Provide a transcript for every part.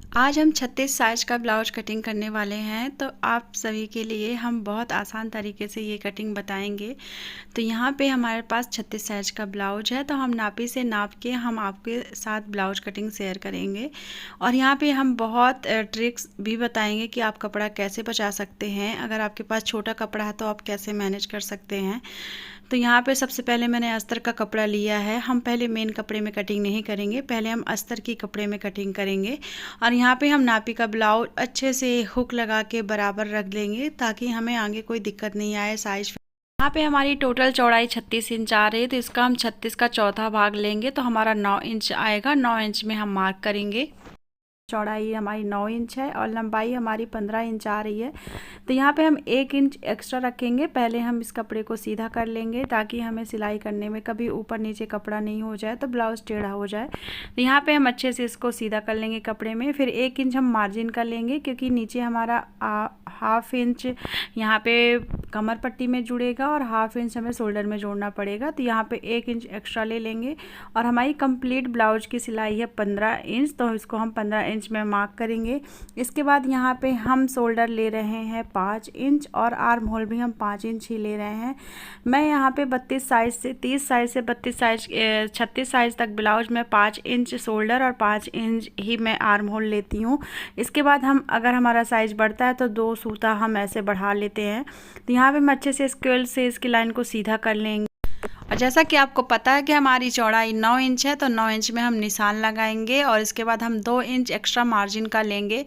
आज हम 36 साइज का ब्लाउज कटिंग करने वाले हैं। तो आप सभी के लिए हम बहुत आसान तरीके से ये कटिंग बताएंगे। तो यहाँ पे हमारे पास 36 साइज का ब्लाउज है, तो हम नापी से नाप के हम आपके साथ ब्लाउज कटिंग शेयर करेंगे। और यहाँ पे हम बहुत ट्रिक्स भी बताएंगे कि आप कपड़ा कैसे बचा सकते हैं। अगर आपके पास छोटा कपड़ा है तो आप कैसे मैनेज कर सकते हैं। तो यहाँ पे सबसे पहले मैंने अस्तर का कपड़ा लिया है। हम पहले मेन कपड़े में कटिंग नहीं करेंगे, पहले हम अस्तर की कपड़े में कटिंग करेंगे। और यहाँ पे हम नापी का ब्लाउज अच्छे से हुक लगा के बराबर रख लेंगे ताकि हमें आगे कोई दिक्कत नहीं आए साइज। यहाँ पे हमारी टोटल चौड़ाई 36 इंच आ रही है, तो इसका हम 36 का चौथा भाग लेंगे तो हमारा 9 इंच आएगा। 9 इंच में हम मार्क करेंगे। चौड़ाई हमारी 9 इंच है और लंबाई हमारी 15 इंच आ रही है। तो यहाँ पे हम 1 इंच एक्स्ट्रा रखेंगे। पहले हम इस कपड़े को सीधा कर लेंगे ताकि हमें सिलाई करने में कभी ऊपर नीचे कपड़ा नहीं हो जाए, तो ब्लाउज टेढ़ा हो जाए। तो यहाँ पे हम अच्छे से इसको सीधा कर लेंगे कपड़े में। फिर 1 इंच हम मार्जिन कर लेंगे, क्योंकि नीचे हमारा हाफ इंच यहाँ पे कमर पट्टी में जुड़ेगा और हाफ इंच हमें शोल्डर में जोड़ना पड़ेगा। तो यहाँ पे 1 इंच एक्स्ट्रा ले लेंगे। और हमारी कंप्लीट ब्लाउज की सिलाई है 15 इंच, तो इसको हम 15 इंच में मार्क करेंगे। इसके बाद यहाँ पे हम शोल्डर ले रहे हैं 5 इंच और आर्म होल भी हम 5 इंच ही ले रहे हैं। मैं यहाँ पे 32 साइज से 30 साइज से 32 साइज 36 साइज तक ब्लाउज में 5 इंच शोल्डर और 5 इंच ही मैं आर्म होल लेती हूँ। इसके बाद हम अगर हमारा साइज बढ़ता है तो 2 सूता हम ऐसे बढ़ा लेते हैं। तो यहाँ पे हम अच्छे से स्केल से इसकी लाइन को सीधा कर लेंगे। और जैसा कि आपको पता है कि हमारी चौड़ाई 9 इंच है, तो 9 इंच में हम निशान लगाएंगे और इसके बाद हम 2 इंच एक्स्ट्रा मार्जिन का लेंगे।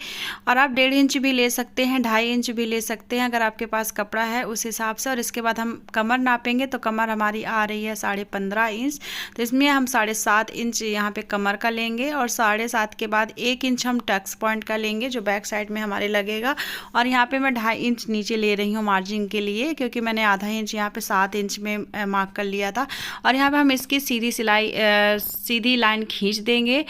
और आप 1.5 इंच भी ले सकते हैं, 2.5 इंच भी ले सकते हैं अगर आपके पास कपड़ा है उस हिसाब से। और इसके बाद हम कमर नापेंगे, तो कमर हमारी आ रही है 15.5 इंच, तो इसमें हम 7.5 इंच यहाँ पे कमर का लेंगे। और 7.5 के बाद 1 इंच हम टक्स पॉइंट का लेंगे जो बैक साइड में हमारे लगेगा। और यहाँ पे मैं 2.5 इंच नीचे ले रही हूँ मार्जिन के लिए, क्योंकि मैंने आधा इंच यहाँ पे 7 इंच में मार्क कर लिया था। और यहाँ पे हम इसकी सीधी लाइन खींच देंगे।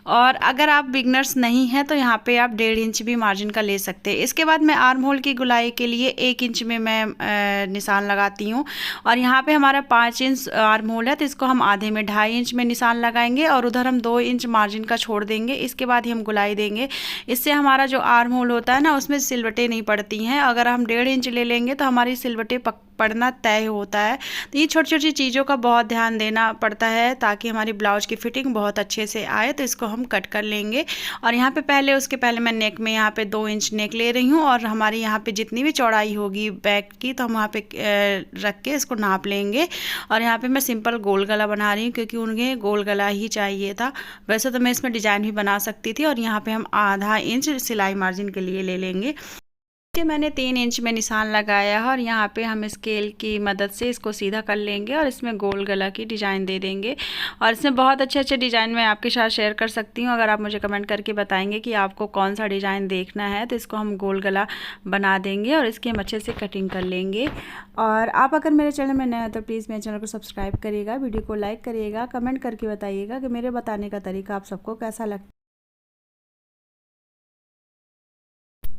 और अगर आप बिगनर्स नहीं हैं तो यहाँ पे आप 1.5 इंच भी मार्जिन का ले सकते हैं। इसके बाद मैं आर्म होल की गुलाई के लिए 1 इंच में मैं निशान लगाती हूँ। और यहाँ पे हमारा 5 इंच आर्म होल है, तो इसको हम आधे में 2.5 इंच में निशान लगाएंगे और उधर हम 2 इंच मार्जिन का छोड़ देंगे। इसके बाद ही हम गुलाई देंगे। इससे हमारा जो आर्म होल होता है ना, उसमें सिलवटें नहीं पड़ती हैं। अगर हम 1.5 इंच ले लेंगे तो हमारी सिलवटें पड़ना तय होता है। तो ये छोटी छोटी चीज़ों का बहुत ध्यान देना पड़ता है ताकि हमारी ब्लाउज की फिटिंग बहुत अच्छे से आए। तो इसको हम कट कर लेंगे। और यहाँ पे उसके पहले मैं नेक में यहाँ पे 2 इंच नेक ले रही हूँ। और हमारी यहाँ पे जितनी भी चौड़ाई होगी बैक की, तो हम वहाँ पे रख के इसको नाप लेंगे। और यहाँ पे मैं सिंपल गोल गला बना रही हूँ, क्योंकि उन्हें गोल गला ही चाहिए था। वैसे तो मैं इसमें डिजाइन भी बना सकती थी। और यहाँ पे हम आधा इंच सिलाई मार्जिन के लिए ले लेंगे। मैंने 3 इंच में निशान लगाया है और यहाँ पे हम स्केल की मदद से इसको सीधा कर लेंगे और इसमें गोल गला की डिज़ाइन दे देंगे। और इसमें बहुत अच्छे अच्छे डिज़ाइन मैं आपके साथ शेयर कर सकती हूँ। अगर आप मुझे कमेंट करके बताएंगे कि आपको कौन सा डिज़ाइन देखना है, तो इसको हम गोल गला बना देंगे और इसकी हम अच्छे से कटिंग कर लेंगे। और आप अगर मेरे चैनल में नए हो तो प्लीज़ मेरे चैनल को सब्सक्राइब करिएगा, वीडियो को लाइक करिएगा, कमेंट करके बताइएगा कि मेरे बताने का तरीका आप सबको कैसा लगता है।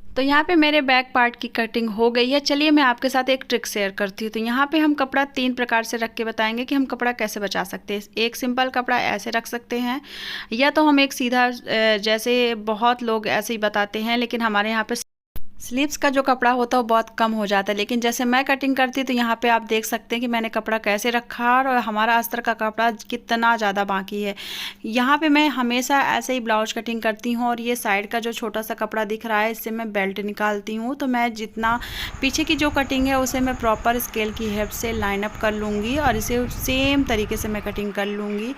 तो यहाँ पे मेरे बैक पार्ट की कटिंग हो गई है। चलिए मैं आपके साथ एक ट्रिक शेयर करती हूँ। तो यहाँ पे हम कपड़ा 3 प्रकार से रख के बताएंगे कि हम कपड़ा कैसे बचा सकते हैं। एक सिंपल कपड़ा ऐसे रख सकते हैं, या तो हम एक सीधा, जैसे बहुत लोग ऐसे ही बताते हैं, लेकिन हमारे यहाँ पे स्लीव्स का जो कपड़ा होता है वो बहुत कम हो जाता है। लेकिन जैसे मैं कटिंग करती हूँ तो यहाँ पे आप देख सकते हैं कि मैंने कपड़ा कैसे रखा और हमारा अस्तर का कपड़ा कितना ज़्यादा बाकी है। यहाँ पे मैं हमेशा ऐसे ही ब्लाउज कटिंग करती हूँ। और ये साइड का जो छोटा सा कपड़ा दिख रहा है, इससे मैं बेल्ट निकालती हूँ। तो मैं जितना पीछे की जो कटिंग है उसे मैं प्रॉपर स्केल की हेल्प से लाइन अप कर लूँगी और इसे सेम तरीके से मैं कटिंग कर लूँगी।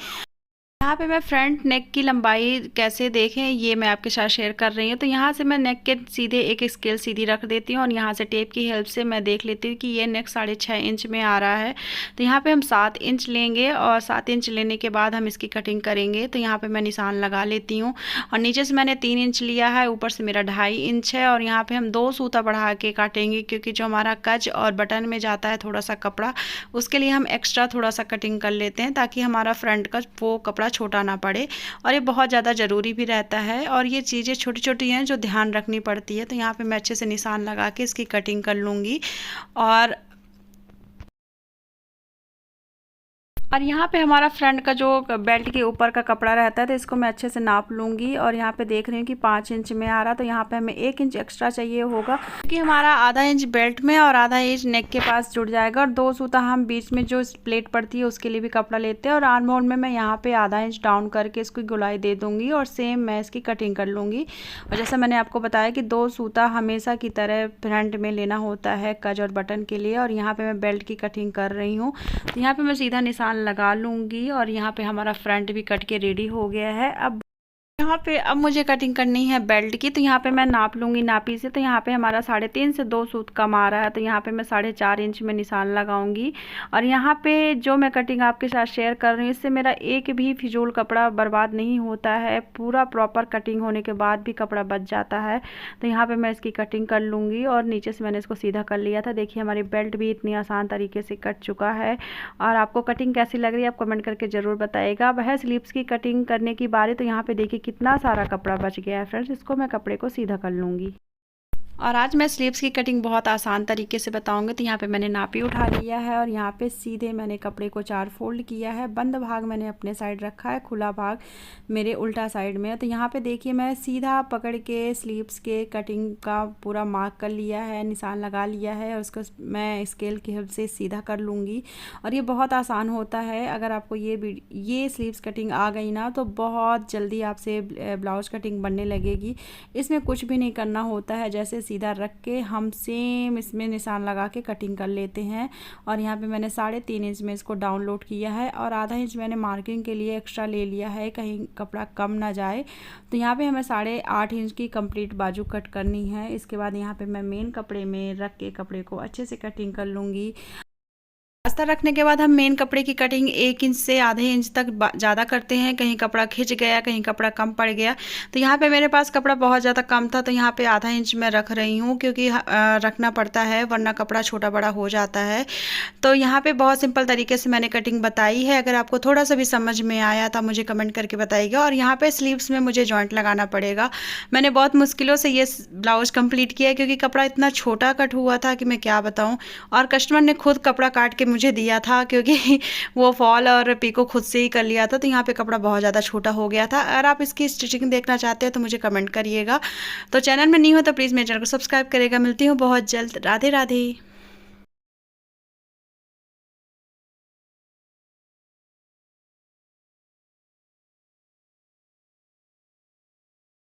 यहाँ पे मैं फ्रंट नेक की लंबाई कैसे देखें ये मैं आपके साथ शेयर कर रही हूँ। तो यहाँ से मैं नेक के सीधे एक स्केल सीधी रख देती हूँ और यहाँ से टेप की हेल्प से मैं देख लेती हूँ कि ये नेक 6.5 इंच में आ रहा है। तो यहाँ पे हम 7 इंच लेंगे और 7 इंच लेने के बाद हम इसकी कटिंग करेंगे। तो यहाँ पे मैं निशान लगा लेती हूँ और नीचे से मैंने 3 इंच लिया है, ऊपर से मेरा 2.5 इंच है। और यहाँ पर हम 2 सूता बढ़ा के काटेंगे, क्योंकि जो हमारा कज और बटन में जाता है थोड़ा सा कपड़ा, उसके लिए हम एक्स्ट्रा थोड़ा सा कटिंग कर लेते हैं ताकि हमारा फ्रंट का वो कपड़ा छोटा ना पड़े। और ये बहुत ज़्यादा ज़रूरी भी रहता है और ये चीज़ें छोटी छोटी हैं जो ध्यान रखनी पड़ती है। तो यहाँ पे मैं अच्छे से निशान लगा के इसकी कटिंग कर लूँगी। और यहाँ पे हमारा फ्रंट का जो बेल्ट के ऊपर का कपड़ा रहता है तो इसको मैं अच्छे से नाप लूँगी। और यहाँ पे देख रही हूँ कि 5 इंच में आ रहा, तो यहाँ पे हमें 1 इंच एक्स्ट्रा चाहिए होगा, क्योंकि हमारा आधा इंच बेल्ट में और आधा इंच नेक के पास जुड़ जाएगा। और 2 सूता हम बीच में जो प्लेट पड़ती है उसके लिए भी कपड़ा लेते हैं। और आर्म होल में मैं यहाँ पे आधा इंच डाउन करके इसको गोलाई दे दूँगी और सेम मैं इसकी कटिंग कर लूँगी। और जैसा मैंने आपको बताया कि 2 सूता हमेशा की तरह फ्रंट में लेना होता है कज और बटन के लिए। और यहाँ पे मैं बेल्ट की कटिंग कर रही हूँ, तो यहाँ पे मैं सीधा निशान लगा लूँगी। और यहाँ पे हमारा फ्रंट भी कट के रेडी हो गया है। अब यहाँ पे अब मुझे कटिंग करनी है बेल्ट की, तो यहाँ पे मैं नाप लूँगी नापी से। तो यहाँ पे हमारा 3.5 से 2 सूत कम आ रहा है, तो यहाँ पे मैं 4.5 इंच में निशान लगाऊंगी। और यहाँ पे जो मैं कटिंग आपके साथ शेयर कर रही हूँ, इससे मेरा एक भी फिजूल कपड़ा बर्बाद नहीं होता है, पूरा प्रॉपर कटिंग होने के बाद भी कपड़ा बच जाता है। तो यहाँ पर मैं इसकी कटिंग कर लूँगी और नीचे से मैंने इसको सीधा कर लिया था। देखिए हमारी बेल्ट भी इतनी आसान तरीके से कट चुका है। और आपको कटिंग कैसी लग रही है आप कमेंट करके ज़रूर बताइएगा। अब है स्लीव्स की कटिंग करने की बारी, तो यहाँ पे देखिए कितना सारा कपड़ा बच गया है फ्रेंड्स। इसको मैं कपड़े को सीधा कर लूँगी। और आज मैं स्लीव्स की कटिंग बहुत आसान तरीके से बताऊंगी। तो यहाँ पे मैंने नापी उठा लिया है और यहाँ पे सीधे मैंने कपड़े को 4 फोल्ड किया है। बंद भाग मैंने अपने साइड रखा है, खुला भाग मेरे उल्टा साइड में है। तो यहाँ पे देखिए मैं सीधा पकड़ के स्लीव्स के कटिंग का पूरा मार्क कर लिया है, निशान लगा लिया है और उसको मैं स्केल की हेल्प से सीधा कर लूँगी। और ये बहुत आसान होता है। अगर आपको ये स्लीव्स कटिंग आ गई ना तो बहुत जल्दी आपसे ब्लाउज कटिंग बनने लगेगी। इसमें कुछ भी नहीं करना होता है, जैसे सीधा रख के हम सेम इसमें निशान लगा के कटिंग कर लेते हैं। और यहाँ पे मैंने 3.5 इंच में इसको डाउनलोड किया है और आधा इंच मैंने मार्किंग के लिए एक्स्ट्रा ले लिया है, कहीं कपड़ा कम ना जाए। तो यहाँ पे हमें 8.5 इंच की कंप्लीट बाजू कट करनी है। इसके बाद यहाँ पे मैं मेन कपड़े में रख के कपड़े को अच्छे से कटिंग कर लूँगी। अस्तर रखने के बाद हम मेन कपड़े की कटिंग 1 इंच से आधे इंच तक ज़्यादा करते हैं, कहीं कपड़ा खिंच गया, कहीं कपड़ा कम पड़ गया। तो यहाँ पे मेरे पास कपड़ा बहुत ज़्यादा कम था, तो यहाँ पे आधा इंच मैं रख रही हूँ, क्योंकि रखना पड़ता है वरना कपड़ा छोटा बड़ा हो जाता है। तो यहाँ पे बहुत सिंपल तरीके से मैंने कटिंग बताई है। अगर आपको थोड़ा सा भी समझ में आया तो मुझे कमेंट करके बताइएगा। और यहाँ पर स्लीव्स में मुझे जॉइंट लगाना पड़ेगा। मैंने बहुत मुश्किलों से ये ब्लाउज कम्प्लीट किया है, क्योंकि कपड़ा इतना छोटा कट हुआ था कि मैं क्या बताऊँ। और कस्टमर ने खुद कपड़ा काट के मुझे दिया था, क्योंकि वो फॉल और पीको खुद से ही कर लिया था। तो यहाँ पे कपड़ा बहुत ज़्यादा छोटा हो गया था। अगर आप इसकी स्टिचिंग देखना चाहते हैं तो मुझे कमेंट करिएगा। तो चैनल में नहीं हो तो प्लीज़ मेरे चैनल को सब्सक्राइब करिएगा। मिलती हूँ बहुत जल्द। राधे राधे।